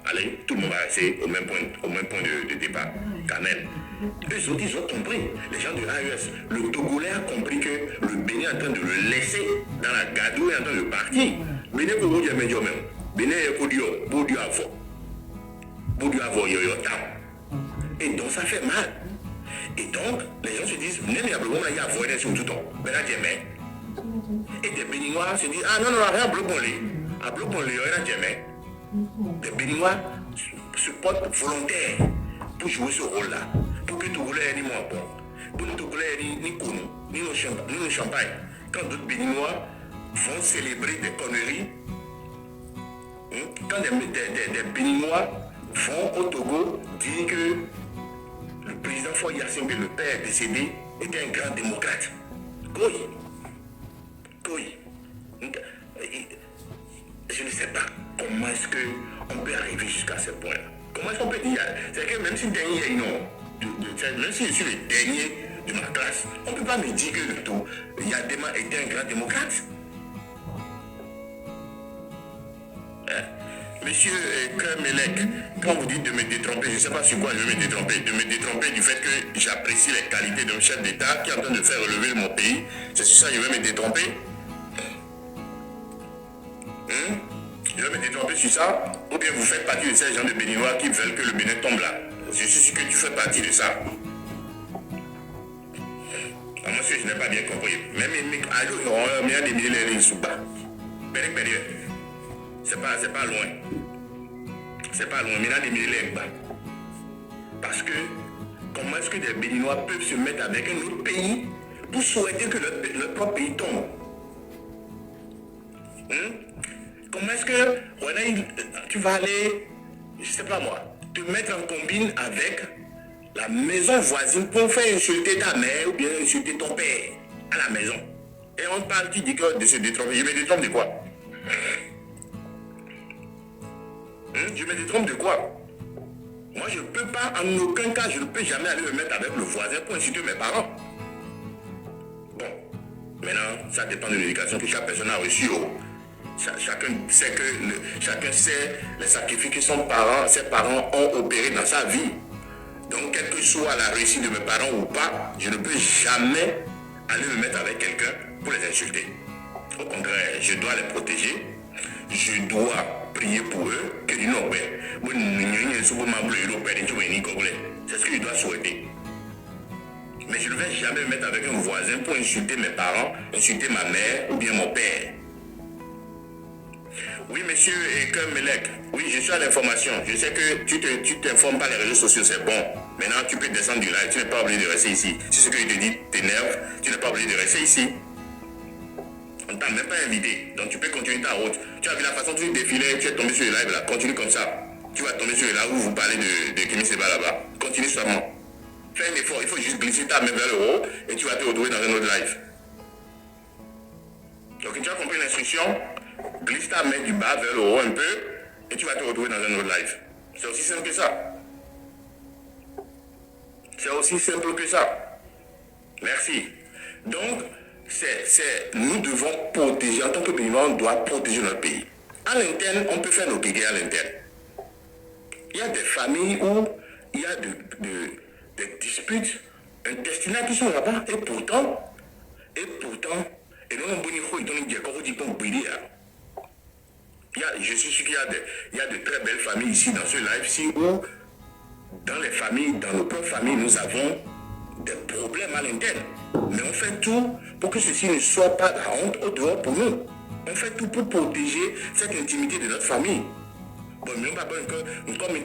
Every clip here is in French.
allez, tout le monde va rester au même point de départ. Quand même. Eux autres, ils ont compris. Les gens de l'AES, le Togolais a compris que le Bénin est en train de le laisser dans la gadouille, est en train de partir. Bénin, pour vous dire, mais même. Bénin, pour dire, avant. Pour dire, avant, yo, et donc, ça fait mal. Et donc, les gens se disent, il y a voyé sur tout le temps. Mais là, et des Béninois se disent, ah non, non, rien, bloquons-les, des Béninois se portent volontaires pour jouer ce rôle-là. Pour que Togolais ni moins bon. Pour que Togolais ni connu, ni nos champagne. Quand d'autres Béninois vont célébrer des conneries, quand des Béninois vont au Togo dire que le président Faure Gnassingbé, le père décédé, était un grand démocrate. Oui. Je ne sais pas comment est-ce qu'on peut arriver jusqu'à ce point-là. Comment est-ce qu'on peut dire? C'est que même si le dernier même si je suis le dernier de ma classe, on ne peut pas me dire que le tout, Yadema était un grand démocrate. Monsieur Kemelec, quand vous dites de me détromper, je ne sais pas sur quoi je vais me détromper. De me détromper du fait que j'apprécie les qualités d'un chef d'État qui est en train de faire relever mon pays. C'est sur ça que je vais me détromper. Je vais me détromper sur ça. Ou bien vous faites partie de ces gens de Béninois qui veulent que le Bénin tombe là. Je suis sûr que tu fais partie de ça. Moi, je n'ai pas bien compris. Même il y a des milliers de sous-bas. C'est pas loin. C'est pas loin, mais il y a des milliers de bas. Parce que, comment est-ce que des Béninois peuvent se mettre avec un autre pays pour souhaiter que leur propre pays tombe? Comment est-ce que tu vas aller, je sais pas moi, te mettre en combine avec la maison voisine pour faire insulter ta mère ou bien insulter ton père à la maison? Et on parle, tu dis que de se détromper. Je me détrompe de quoi? Je me détrompe de quoi? Moi, je ne peux pas, en aucun cas, je ne peux jamais aller me mettre avec le voisin pour insulter mes parents. Bon, maintenant, ça dépend de l'éducation que chaque personne a reçue. Chacun sait les sacrifices que ses parents ont opérés dans sa vie. Donc, quelle que soit la réussite de mes parents ou pas, je ne peux jamais aller me mettre avec quelqu'un pour les insulter. Au contraire, je dois les protéger. Je dois prier pour eux que du non, c'est ce que je dois souhaiter. Mais je ne vais jamais me mettre avec un voisin pour insulter mes parents, insulter ma mère ou bien mon père. Oui, monsieur Ekemelec, oui, je suis à l'information. Je sais que tu t'informes par les réseaux sociaux, c'est bon. Maintenant, tu peux descendre du live, tu n'es pas obligé de rester ici. Si ce que je te dis t'énerve, tu n'es pas obligé de rester ici. On ne t'a même pas invité, donc tu peux continuer ta route. Tu as vu la façon dont tu défilais, tu es tombé sur le live là, continue comme ça. Tu vas tomber sur le live où vous parlez de Kémy Séba là-bas. Continue seulement. Fais un effort, il faut juste glisser ta main vers le haut et tu vas te retrouver dans un autre live. Donc tu as compris l'instruction, glisse ta main du bas vers le haut un peu et tu vas te retrouver dans un autre live. C'est aussi simple que ça. C'est aussi simple que ça. Merci. Donc, nous devons protéger, en tant que Béninois, on doit protéger notre pays. À l'interne, on peut faire nos guerres à l'interne. Il y a des familles où il y a des disputes intestinales qui sont là-bas, et pourtant, et non, je suis sûr qu'il y a de très belles familles ici dans ce live-ci où, dans les familles, dans nos propres familles, nous avons des problèmes à l'interne. Mais on fait tout pour que ceci ne soit pas la honte au dehors pour nous. On fait tout pour protéger cette intimité de notre famille. Bon, mais on va pas comme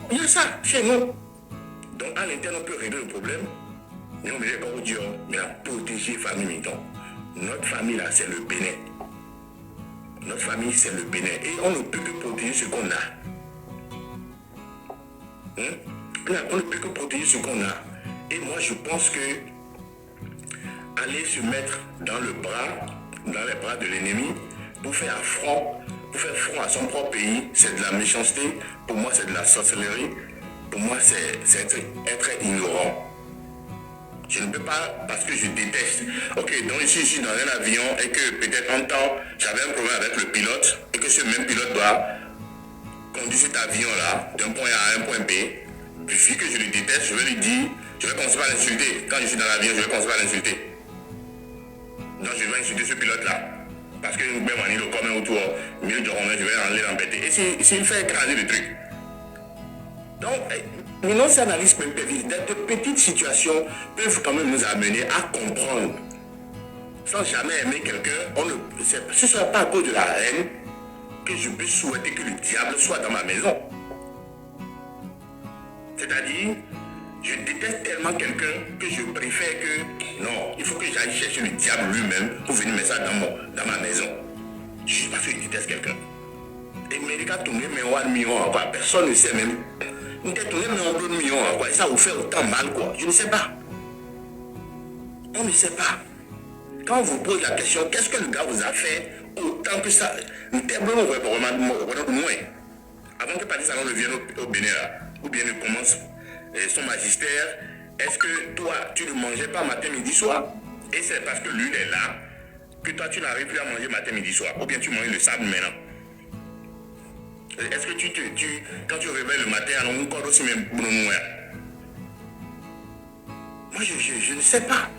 il y a ça chez nous. Donc à l'interne, on peut régler le problème. Mais on veut dire, mais à protéger la famille. Donc, notre famille là, c'est le Bénin. Notre famille, c'est le Bénin. Et on ne peut que protéger ce qu'on a. On ne peut que protéger ce qu'on a. Et moi, je pense que aller se mettre dans les bras de l'ennemi, pour faire front à son propre pays, c'est de la méchanceté. Pour moi, c'est de la sorcellerie. Pour moi, c'est être ignorant. Je ne peux pas, parce que je déteste. Ok, donc ici, je suis dans un avion et que peut-être en temps, j'avais un problème avec le pilote et que ce même pilote doit conduit cet avion-là d'un point A à un point B, vu que je le déteste, je vais lui dire, je vais commencer par l'insulter. Quand je suis dans l'avion, je vais commencer par l'insulter. Donc je vais insulter ce pilote-là. Parce que nous pouvons manier le commun autour, mieux de Romain, je vais aller l'embêter. Et s'il fait écraser le truc. Donc, maintenant, cette analyse pervers, de petites situations peuvent quand même nous amener à comprendre. Sans jamais aimer quelqu'un, ce ne sera pas à cause de la haine que je peux souhaiter que le diable soit dans ma maison. C'est-à-dire, je déteste tellement quelqu'un que je préfère que, non, il faut que j'aille chercher le diable lui-même pour venir mettre ça dans ma maison. Juste parce que je déteste quelqu'un. Et mais les gars, tourner mes 1 million encore, personne ne sait même. Vous êtes tourné mes 1 million encore, et ça vous fait autant mal quoi. Je ne sais pas. On ne sait pas. Quand on vous pose la question, qu'est-ce que le gars vous a fait autant que ça? Nous devons vraiment moins. Avant que Patrice Talon ne vienne au Bénin, ou bien ne commence son magistère, est-ce que toi, tu ne mangeais pas matin, midi, soir? Et c'est parce que lui, il est là, que toi, tu n'arrives plus à manger matin, midi, soir. Ou bien tu manges le sable maintenant. Est-ce que quand tu réveilles le matin, alors on compte aussi même pour nous. Moi, je ne sais pas.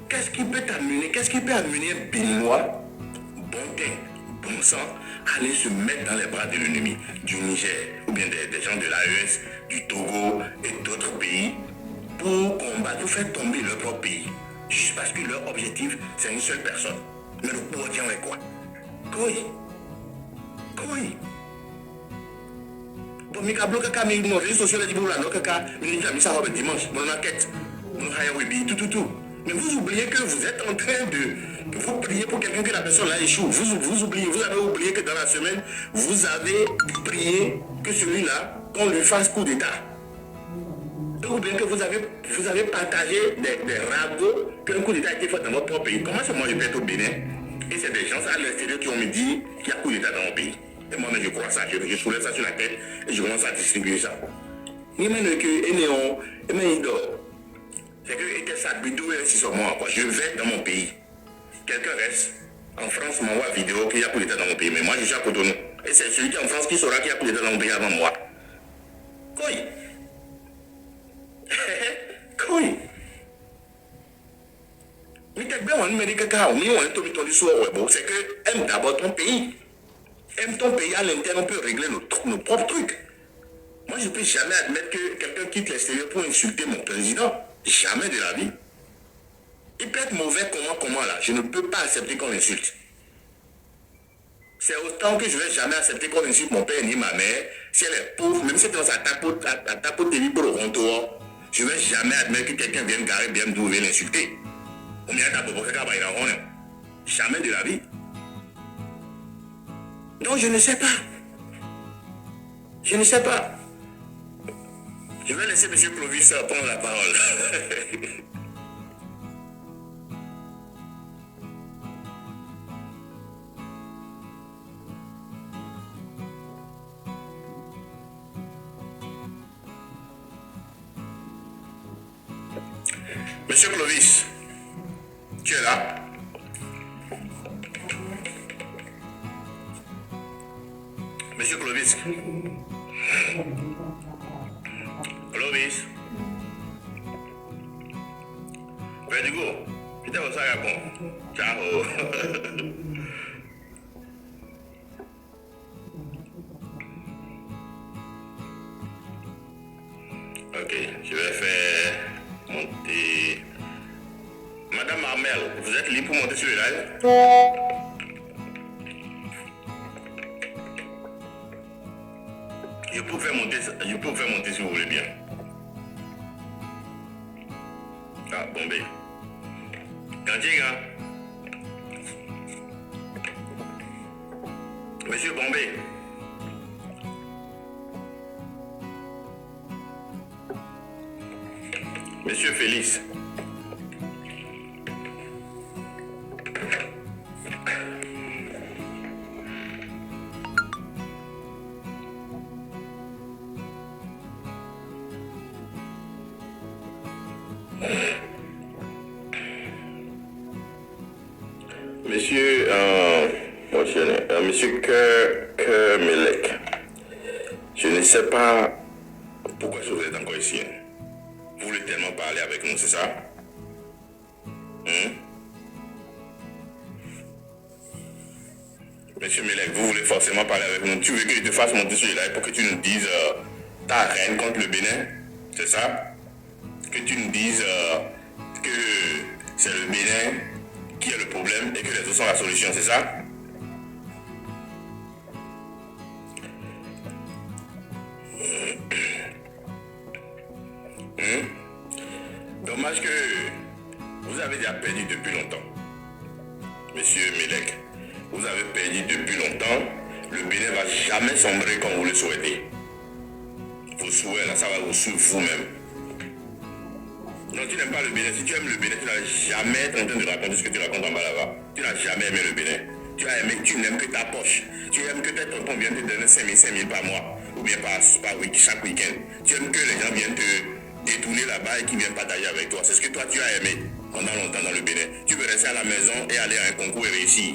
Qu'est-ce qui peut t'amener, qu'est-ce qui peut amener un Béninois, bon teint, bon sang, à aller se mettre dans les bras de l'ennemi du Niger, ou bien des gens de l'AES, du Togo et d'autres pays, pour combattre, pour faire tomber leur propre pays, juste parce que leur objectif, c'est une seule personne. Mais le pouvoir tient avec quoi? Quoi? Bon, mais quand on a mis nos réseaux sociaux, on a mis ça dimanche, mon enquête, tout. Mais vous oubliez que vous êtes en train de vous prier pour quelqu'un que la personne là échoue. Vous oubliez, vous avez oublié que dans la semaine, vous avez prié que celui-là, qu'on lui fasse coup d'état. Ou bien que vous avez partagé des ragots qu'un coup d'état a été fait dans votre propre pays. Comment c'est moi je peux être au Bénin? Et c'est des gens à l'extérieur qui ont me dit qu'il y a coup d'état dans mon pays. Et moi, je crois ça, je soulève ça sur la tête et je commence à distribuer ça. Mais maintenant que c'est que ça bidouille ainsi sur moi. Je vais dans mon pays. Quelqu'un reste en France, m'envoie vidéo qu'il y a coup d'état dans mon pays. Mais moi, je suis à Cotonou. Et c'est celui qui est en France qui saura qu'il y a coup d'état dans mon pays avant moi. Quoi? Mais t'es bien, on me dit que c'est que aime d'abord ton pays. Aime ton pays à l'interne, on peut régler nos propres trucs. Moi, je ne peux jamais admettre que quelqu'un quitte l'extérieur pour insulter mon président. Jamais de la vie. Il peut être mauvais comment là. Je ne peux pas accepter qu'on l'insulte. C'est autant que je ne vais jamais accepter qu'on insulte mon père ni ma mère. Si elle est pauvre, même si elle est à tapoter pour le retour, je ne vais jamais admettre que quelqu'un vienne garer bien d'où vienne l'insulter. Jamais de la vie. Donc je ne sais pas. Je vais laisser M. Clovis prendre la parole. Monsieur Clovis, tu es là? Monsieur Clovis. Clovis. Vertigo. Kita usah ya, Bang. Ciao. Ok, je vais faire monter. Madame Armel, vous êtes libre pour monter sur le live? Je peux vous faire monter si vous voulez bien. Ah, Bombay. Kanjiga. Monsieur Bombay. Monsieur Félix. Monsieur Kermelek. sais pas pourquoi vous êtes encore ici. Hein? Vous voulez tellement parler avec nous, c'est ça? Monsieur Melek, vous voulez forcément parler avec nous. Tu veux que je te fasse monter sur le live pour que tu nous dises ta reine contre le Bénin? C'est ça? Que tu nous dises que c'est le Bénin qui est le problème et que les autres sont la solution, c'est ça? Dommage que vous avez déjà perdu depuis longtemps. Monsieur Melek, vous avez perdu depuis longtemps. Le Bénin ne va jamais sombrer comme vous le souhaitez. Vos souhaits, là, ça va vous suivre vous-même. Non, tu n'aimes pas le Bénin. Si tu aimes le Bénin, tu n'as jamais été en train de raconter ce que tu racontes en bas là-bas. Tu n'as jamais aimé le Bénin. Tu n'aimes que ta poche. Tu aimes que tes tontons viennent te donner 5 000 par mois. Ou bien chaque week-end. Tu aimes que les gens viennent te détourner là-bas et qu'ils viennent partager avec toi. C'est ce que toi tu as aimé pendant longtemps dans le Bénin. Tu veux rester à la maison et aller à un concours et réussir.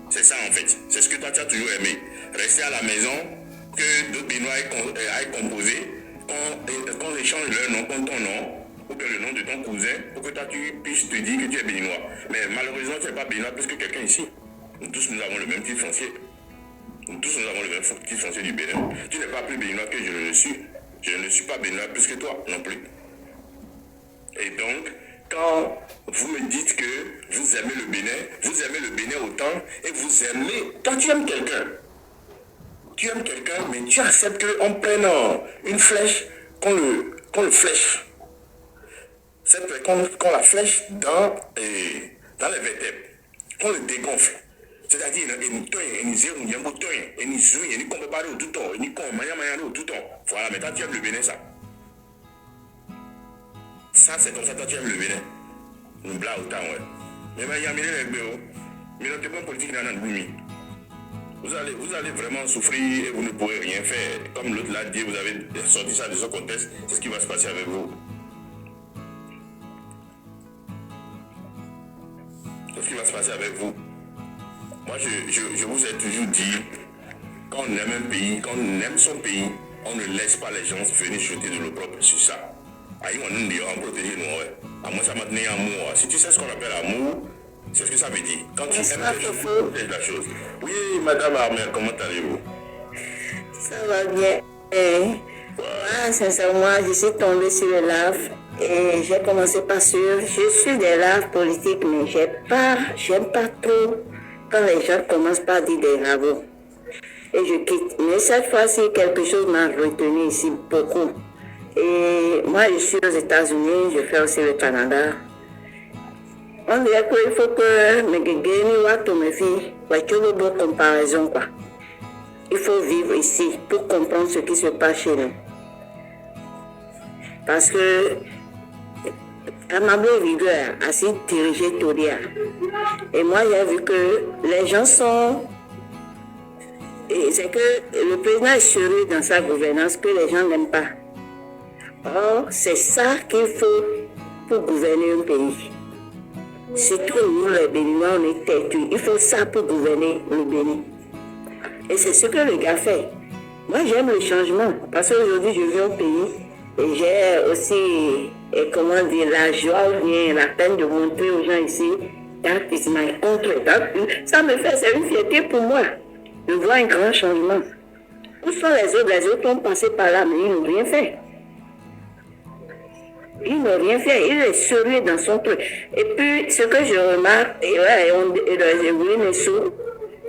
C'est ça en fait. C'est ce que toi tu as toujours aimé. Rester à la maison, que d'autres Béninois aient composé, qu'on échange leur nom contre ton nom, ou que le nom de ton cousin, pour que toi tu puisses te dire que tu es béninois. Mais malheureusement tu n'es pas béninois plus que quelqu'un ici. Nous tous nous avons le même titre foncier. Nous tous nous avons le même titre foncier du Bénin. Tu n'es pas plus béninois que je ne le suis. Je ne suis pas béninois plus que toi non plus. Et donc, quand vous me dites que vous aimez le Bénin autant et vous aimez, quand tu aimes quelqu'un, mais tu acceptes qu'on prenne une flèche, qu'on le flèche. Qu'on la flèche dans les vertèbres, qu'on le dégonfle. C'est-à-dire, voilà, mais toi tu aimes le Bénin, ça. Ça, c'est comme ça, toi tu aimes le Bénin. Nous blaguons autant, ouais. Mais il y a les béos. Mais notre bon politique dans notre boumi. Vous allez vraiment souffrir et vous ne pourrez rien faire. Comme l'autre l'a dit, vous avez sorti ça de son contexte, c'est ce qui va se passer avec vous. C'est ce qui va se passer avec vous. Moi, je vous ai toujours dit, quand on aime un pays, quand on aime son pays, on ne laisse pas les gens venir jeter de l'opprobre sur ça. Aïe, on nous dit, on protège nous, ouais. À moi, ça m'a donné amour. Si tu sais ce qu'on appelle amour, c'est ce que ça veut dire. Quand tu aimes quelque chose, tu protèges la chose. Oui, Madame Armel, comment allez-vous? Ça va bien. Moi, sincèrement, je suis tombée sur le live et j'ai commencé par suivre. Je suis des lives politiques, mais j'aime pas trop quand les gens commencent par dire des ragots. Et je quitte. Mais cette fois-ci, quelque chose m'a retenu ici beaucoup. Et moi, je suis aux États-Unis, je fais aussi le Canada. On dirait qu'il faut que mes filles, une bonne comparaison, quoi. Il faut vivre ici pour comprendre ce qui se passe chez nous. Parce que à ma bonne rigueur, assez dirigé Toria. Et moi, j'ai vu que les gens sont... Et c'est que le président est sérieux dans sa gouvernance que les gens n'aiment pas. Or, c'est ça qu'il faut pour gouverner un pays. Surtout nous, les Béninois, on est têtus. Il faut ça pour gouverner le Bénin. Et c'est ce que le gars fait. Moi, j'aime le changement. Parce qu'aujourd'hui, je vis au pays. Et j'ai aussi, la joie ou bien la peine de montrer aux gens ici, that is my country. Ça me fait, c'est une fierté pour moi. Je vois un grand changement. Où sont les autres? Les autres ont passé par là, mais ils n'ont rien fait. Il n'a rien fait, il est sérieux dans son truc. Et puis, ce que je remarque,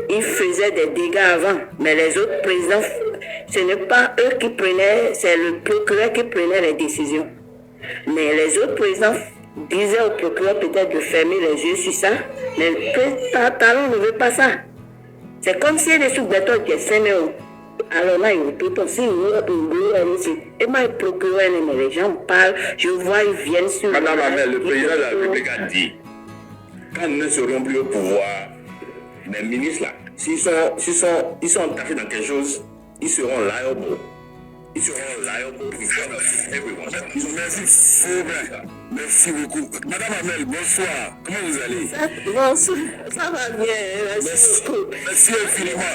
ils faisaient des dégâts avant, mais les autres présidents, ce n'est pas eux qui prenaient, c'est le procureur qui prenait les décisions. Mais les autres présidents disaient au procureur peut-être de fermer les yeux sur ça, mais le Talon ne veut pas ça. C'est comme si les sous-bétons qui sont alors là, il tout aussi, et moi, le procureur, les gens parlent, je vois, ils viennent sur... Madame Amel, le président de la République a dit, quand nous ne serons plus au pouvoir, les ministres là, s'ils sont entassés dans quelque chose, ils seront liable. Ils seront liable for everyone. Merci, Faubin. Merci beaucoup. Madame Amel, bonsoir. Comment vous allez? Bonsoir, ça va bien, merci beaucoup. Merci infiniment.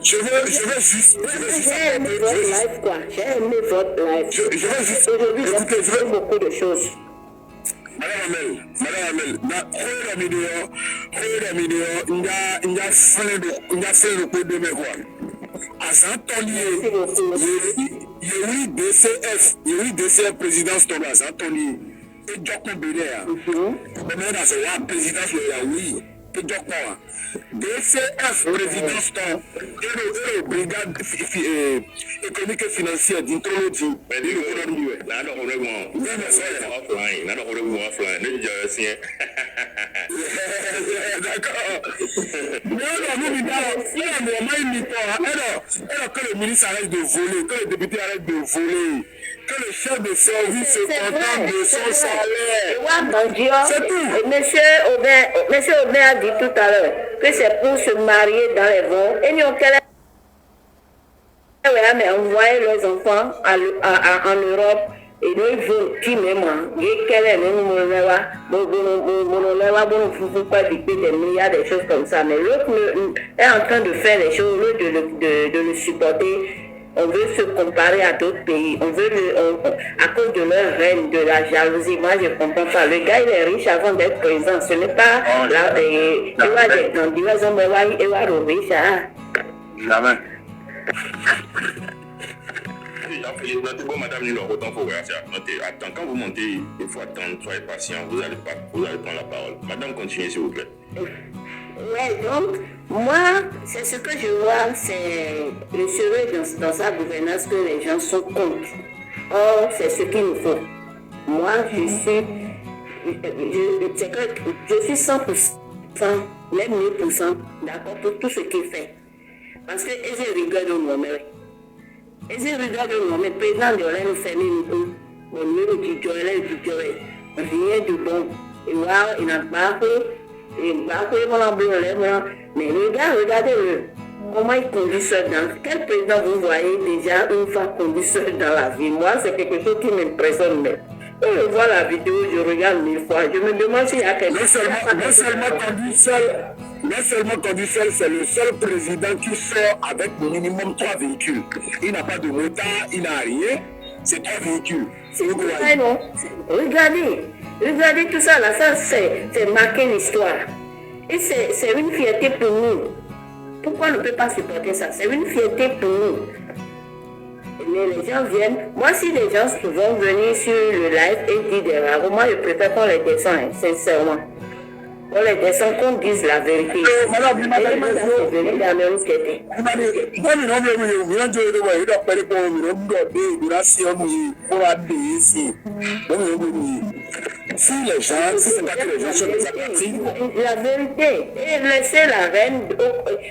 Je vais juste. J'ai aimé votre live, quoi. J'ai aimé votre live. Je vais juste. Aujourd'hui, Écoutez, j'ai fait beaucoup de choses. Madame Amel, na hoyira mideo nga fele do ko de me quoi. Azantoni yewuri DCF présidence Thomas Azantoni et Joko Bidea. Mais dans ce présidence le oui. DCF présidence et le brigade économique et financière d'intrologie. mais dis le là non offline. D'accord. Alors que le ministre arrête de voler, que le député arrête de voler, que le chef de service se contente de son salaire. C'est tout. Monsieur Aubin a dit tout à l'heure que c'est pour se marier dans les vents. Et nous, mais envoyer leurs enfants en Europe. Et nous, ils vont qui même, quel est le pas dicter des milliards de choses comme ça. Mais l'autre est en train de faire les choses, au lieu de le supporter. On veut se comparer à d'autres pays. On veut à cause de leur reine, de la jalousie. Moi, je ne comprends pas. Le gars, il est riche avant d'être président. Ce n'est pas là. Il va être dans diverses hommes. Il va riche. Jamais. Jean-Philippe, notez bon, madame, nous autant faut notez. Attends, quand vous montez, il faut attendre, soyez patient, vous allez prendre la parole. Madame, continuez, s'il vous plaît. Ouais, donc, moi, c'est ce que je vois, c'est le sérieux dans sa gouvernance que les gens sont contre. Or, c'est ce qu'il nous faut. Moi, je suis 100%, même 1000% d'accord pour tout ce qu'il fait. Parce que je regarde moi-même. Et je regarde moi-même, le président de l'Union féminine, mon numéro du rien de bon. Et voilà, il n'a pas fait. Mais regardez-le. Comment il conduit seul dans... Quel président vous voyez déjà une femme conduire seul dans la vie? Moi, c'est quelque chose qui m'impressionne. Mais quand je vois la vidéo, je regarde 1000 fois. Je me demande s'il y a quelque chose... Non seulement conduit seul, c'est le seul président qui sort avec minimum 3 véhicules. Il n'a pas de motard, il n'a rien. C'est 3 véhicules. C'est vous voyez. Non. Regardez tout ça là, ça c'est marqué l'histoire. Et c'est une fierté pour nous. Pourquoi on ne peut pas supporter ça? C'est une fierté pour nous. Mais les gens viennent. Moi, si les gens vont venir sur le live et dire des rares, moi je préfère qu'on les descende, sincèrement. On les descend, qu'on dise la vérité. Si les gens, si c'est pas que les gens sont des apathies. La vérité, et laisser la reine.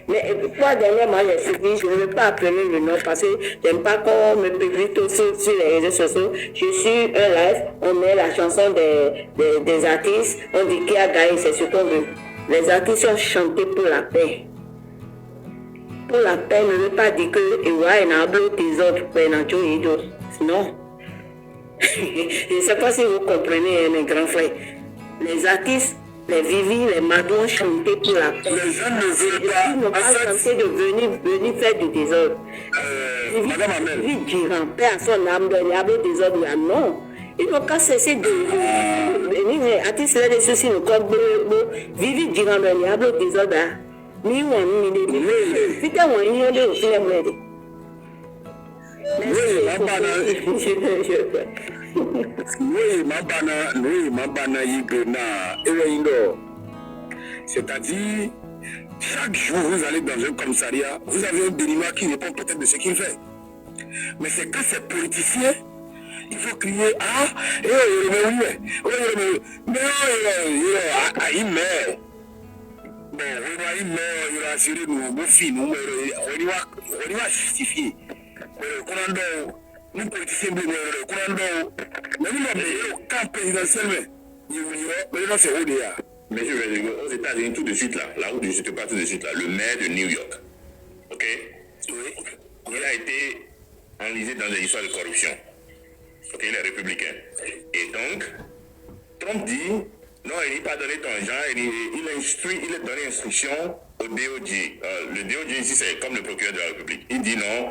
Mais toi, dernièrement, j'ai suivi, je ne veux pas appeler le nom parce que j'aime pas qu'on me publie tout sur les réseaux sociaux. Je suis un live, on met la chanson des artistes, on dit qui a gagné, c'est ce qu'on veut. Les artistes ont chanté pour la paix. Pour la paix ne veut pas dire que il y a un bloc des autres, non. Je ne sais pas si vous comprenez, mes grands frères. Les artistes, les Vivi, les Madou ont chanté pour la paix. Les gens ne veulent pas. Ils n'ont pas chanté de venir faire du désordre. Madame Amel. Vivi Durand, paix à son âme, il y a des désordre là, non. Ils n'ont qu'à cesser de venir. Artistes, là, des soucis, nous comme Vivi Durand, il y a des désordre là. Ni on ni putain, on y a des films. Oui, Mabana Yigona, c'est-à-dire, chaque jour vous allez dans un commissariat, vous avez un délinquant qui répond peut-être de ce qu'il fait. Mais c'est quand c'est politicien, il faut crier ah, il meurt. Bon, il a assuré nos filles, on va justifier. Nous politiciens, mais nous avons camp présidentiel, mais c'est ODA. Mais je vais dire, aux États-Unis, tout de suite là, là où je te parle tout de suite là, le maire de New York, ok, il a été enlisé dans des histoires de corruption. Ok, il est républicain. Et donc, Trump dit, non, il n'a pas donné ton genre, il a donné instruction au DOJ. Le DOJ ici, c'est comme le procureur de la République. Il dit non,